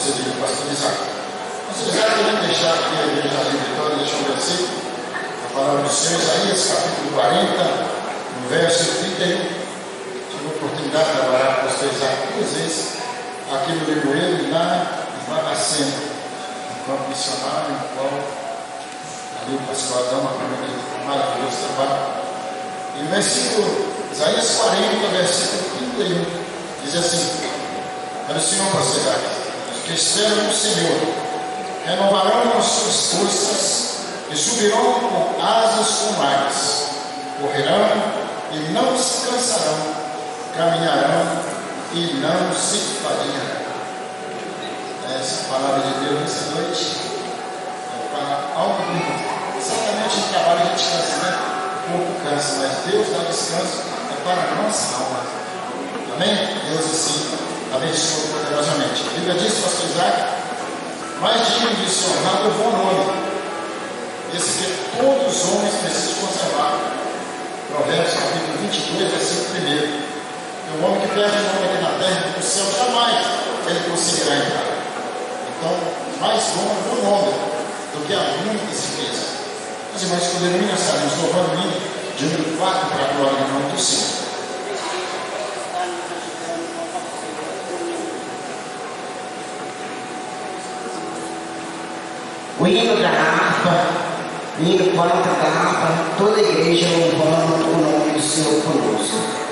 concedido ao pastor Isaac. Pastor Isaac, querendo deixar aqui a igreja da Vitória, deixa um versículo, a palavra do Senhor, Isaías, capítulo 40, no verso 31. Tive a oportunidade de trabalhar com o pastor Isaac 2 vezes, aqui no Limoeiro e lá em Barbacena, no campo missionário, no qual ali o pastor Adão, um maravilhoso trabalho. E no versículo, Isaías 40, versículo 31, diz assim: para o Senhor, pastor Isaac, que esperam no Senhor, renovarão as suas forças e subirão com asas como águias, correrão e não se cansarão, caminharão e não se fadigarão. Essa palavra de Deus nessa noite é para algo exatamente no trabalho a gente cansa, né? O corpo cansa, mas Deus dá descanso, é para a nossa alma. Amém? Deus assim abençoa poderosamente. A Bíblia diz, pastor Isaac, mais digno de ser honrado é o bom nome, esse que todos os homens precisam conservar. Provérbios capítulo 22, versículo 1. É um homem que perde o nome aqui na terra, no céu jamais ele conseguirá entrar. Então, mais bom é o bom nome do que a muitas riquezas. Os irmãos poderão nós estaremos louvando o hino de número 4 para a glória do nome do Senhor. O hino da harpa, o hino 4 da harpa, toda a igreja louvando o nome do Senhor conosco.